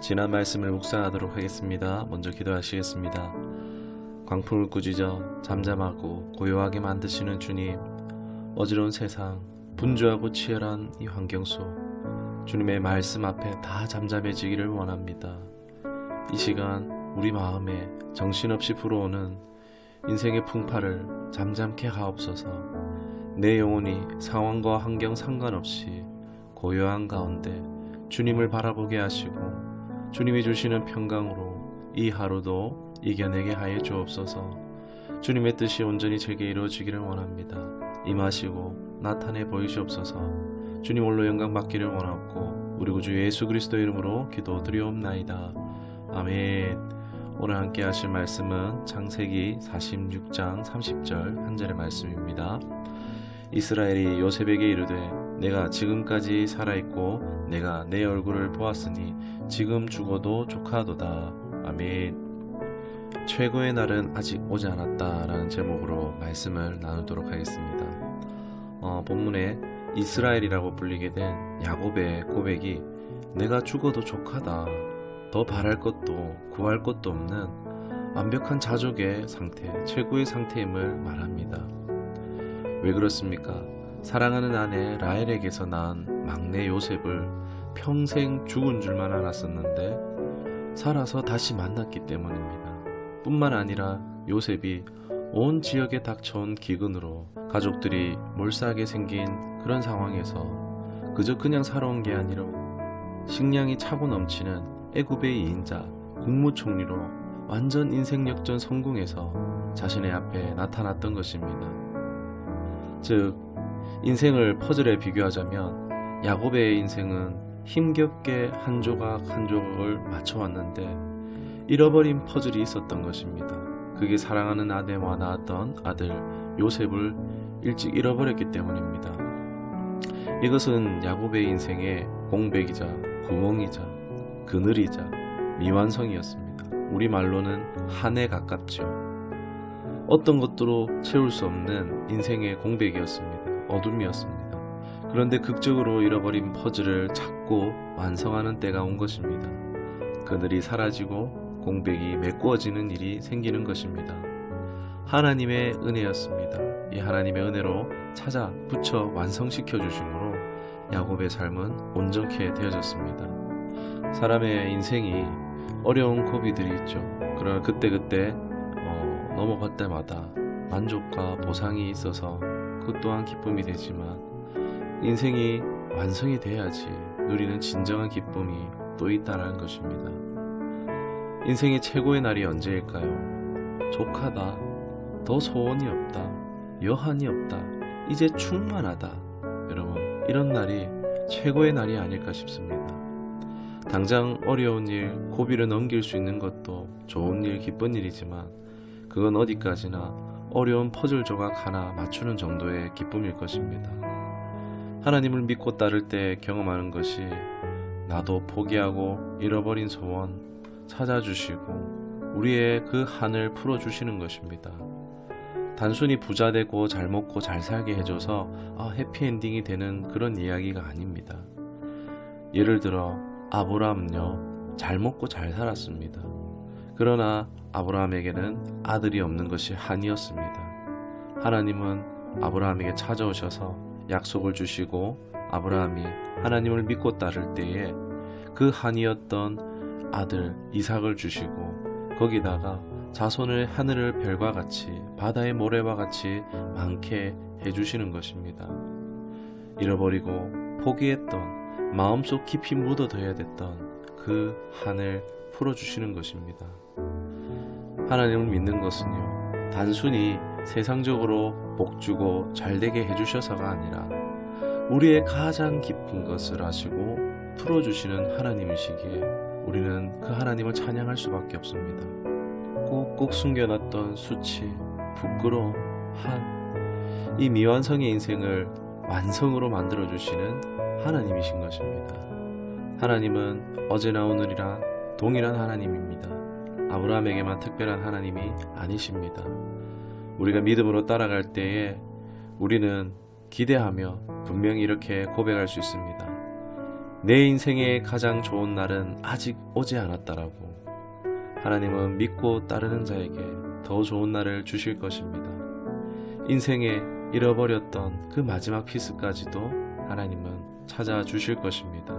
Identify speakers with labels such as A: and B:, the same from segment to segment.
A: 지난 말씀을 묵상하도록 하겠습니다. 먼저 기도하시겠습니다. 광풍을 꾸짖어 잠잠하고 고요하게 만드시는 주님, 어지러운 세상, 분주하고 치열한 이 환경 속 주님의 말씀 앞에 다 잠잠해지기를 원합니다. 이 시간 우리 마음에 정신없이 불어오는 인생의 풍파를 잠잠케 하옵소서. 내 영혼이 상황과 환경 상관없이 고요한 가운데 주님을 바라보게 하시고 주님이 주시는 평강으로 이 하루도 이겨내게 하여 주옵소서. 주님의 뜻이 온전히 제게 이루어지기를 원합니다. 임하시고 나타내 보이시옵소서. 주님 홀로 영광 받기를 원하고 우리 구주 예수 그리스도 이름으로 기도드리옵나이다. 아멘. 오늘 함께 하실 말씀은 창세기 46장 30절 한 절의 말씀입니다. 이스라엘이 요셉에게 이르되 내가 지금까지 살아있고 내가 내 얼굴을 보았으니 지금 죽어도 족하도다. 아멘. 최고의 날은 아직 오지 않았다 라는 제목으로 말씀을 나누도록 하겠습니다. 본문에 이스라엘이라고 불리게 된 야곱의 고백이 내가 죽어도 족하다, 더 바랄 것도 구할 것도 없는 완벽한 자족의 상태, 최고의 상태임을 말합니다. 왜 그렇습니까? 사랑하는 아내 라헬에게서 낳은 막내 요셉을 평생 죽은 줄만 알았었는데 살아서 다시 만났기 때문입니다. 뿐만 아니라 요셉이 온 지역에 닥쳐온 기근으로 가족들이 몰살하게 생긴 그런 상황에서 그저 그냥 살아온 게 아니라 식량이 차고 넘치는 애굽의 2인자 국무총리로 완전 인생 역전 성공해서 자신의 앞에 나타났던 것입니다. 즉 인생을 퍼즐에 비교하자면 야곱의 인생은 힘겹게 한 조각 한 조각을 맞춰왔는데 잃어버린 퍼즐이 있었던 것입니다. 그게 사랑하는 아내와 낳았던 아들 요셉을 일찍 잃어버렸기 때문입니다. 이것은 야곱의 인생의 공백이자 구멍이자 그늘이자 미완성이었습니다. 우리말로는 한에 가깝죠. 어떤 것도 채울 수 없는 인생의 공백이었습니다. 어둠이었습니다. 그런데 극적으로 잃어버린 퍼즐을 찾고 완성하는 때가 온 것입니다. 그늘이 사라지고 공백이 메꾸어지는 일이 생기는 것입니다. 하나님의 은혜였습니다. 이 하나님의 은혜로 찾아 붙여 완성시켜 주심으로 야곱의 삶은 온전케 되어졌습니다. 사람의 인생이 어려운 고비들이 있죠. 그러나 그때그때 넘어갈 때마다 만족과 보상이 있어서 그것 또한 기쁨이 되지만 인생이 완성이 돼야지 누리는 진정한 기쁨이 또 있다는 것입니다. 인생의 최고의 날이 언제일까요? 족하다, 더 소원이 없다, 여한이 없다, 이제 충만하다. 여러분, 이런 날이 최고의 날이 아닐까 싶습니다. 당장 어려운 일, 고비를 넘길 수 있는 것도 좋은 일, 기쁜 일이지만 그건 어디까지나 어려운 퍼즐 조각 하나 맞추는 정도의 기쁨일 것입니다. 하나님을 믿고 따를 때 경험하는 것이 나도 포기하고 잃어버린 소원 찾아주시고 우리의 그 한을 풀어주시는 것입니다. 단순히 부자 되고 잘 먹고 잘 살게 해줘서 해피엔딩이 되는 그런 이야기가 아닙니다. 예를 들어 아브라함은요, 잘 먹고 잘 살았습니다. 그러나 아브라함에게는 아들이 없는 것이 한이었습니다. 하나님은 아브라함에게 찾아오셔서 약속을 주시고 아브라함이 하나님을 믿고 따를 때에 그 한이었던 아들 이삭을 주시고 거기다가 자손을 하늘의 별과 같이 바다의 모래와 같이 많게 해주시는 것입니다. 잃어버리고 포기했던 마음속 깊이 묻어둬야 됐던 그 한을 풀어주시는 것입니다. 하나님을 믿는 것은요, 단순히 세상적으로 복주고 잘되게 해주셔서가 아니라 우리의 가장 깊은 것을 아시고 풀어주시는 하나님이시기에 우리는 그 하나님을 찬양할 수밖에 없습니다. 꼭꼭 숨겨놨던 수치, 부끄러움, 한, 이 미완성의 인생을 완성으로 만들어주시는 하나님이신 것입니다. 하나님은 어제나 오늘이라 동일한 하나님입니다. 아브라함에게만 특별한 하나님이 아니십니다. 우리가 믿음으로 따라갈 때에 우리는 기대하며 분명히 이렇게 고백할 수 있습니다. 내 인생의 가장 좋은 날은 아직 오지 않았다라고. 하나님은 믿고 따르는 자에게 더 좋은 날을 주실 것입니다. 인생에 잃어버렸던 그 마지막 피스까지도 하나님은 찾아주실 것입니다.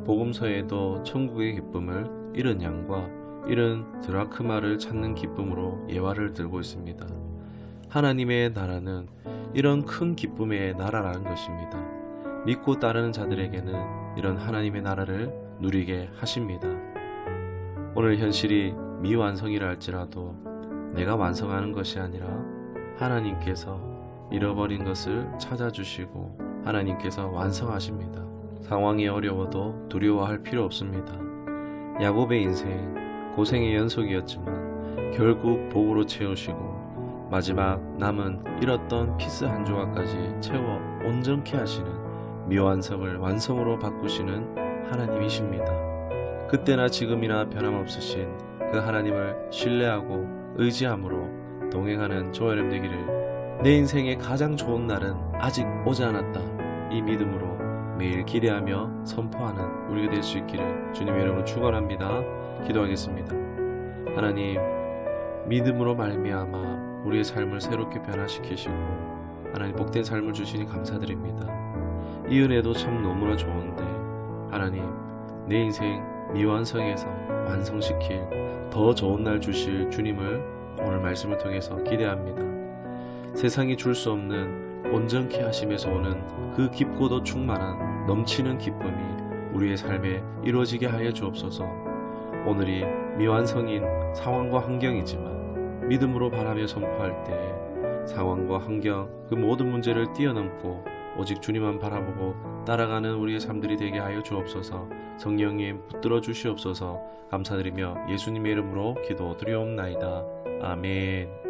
A: 복음서에도 천국의 기쁨을 잃은 양과 잃은 드라크마를 찾는 기쁨으로 예화를 들고 있습니다. 하나님의 나라는 이런 큰 기쁨의 나라라는 것입니다. 믿고 따르는 자들에게는 이런 하나님의 나라를 누리게 하십니다. 오늘 현실이 미완성이라 할지라도 내가 완성하는 것이 아니라 하나님께서 잃어버린 것을 찾아주시고 하나님께서 완성하십니다. 상황이 어려워도 두려워할 필요 없습니다. 야곱의 인생 고생의 연속이었지만 결국 복으로 채우시고 마지막 남은 잃었던 피스 한 조각까지 채워 온전케 하시는 미완성을 완성으로 바꾸시는 하나님이십니다. 그때나 지금이나 변함없으신 그 하나님을 신뢰하고 의지함으로 동행하는 저와 여러분 되기를. 내 인생의 가장 좋은 날은 아직 오지 않았다, 이 믿음으로 매일 기대하며 선포하는 우리가 될 수 있기를 주님 여러분 축원합니다. 기도하겠습니다. 하나님, 믿음으로 말미암아 우리의 삶을 새롭게 변화시키시고 하나님 복된 삶을 주시니 감사드립니다. 이 은혜도 참 너무나 좋은데 하나님, 내 인생 미완성에서 완성시킬 더 좋은 날 주실 주님을 오늘 말씀을 통해서 기대합니다. 세상이 줄 수 없는 온전케 하심에서 오는 그 깊고도 충만한 넘치는 기쁨이 우리의 삶에 이루어지게 하여 주옵소서. 오늘이 미완성인 상황과 환경이지만 믿음으로 바라며 선포할 때에 상황과 환경 그 모든 문제를 뛰어넘고 오직 주님만 바라보고 따라가는 우리의 삶들이 되게 하여 주옵소서. 성령님 붙들어 주시옵소서. 감사드리며 예수님의 이름으로 기도드리옵나이다. 아멘.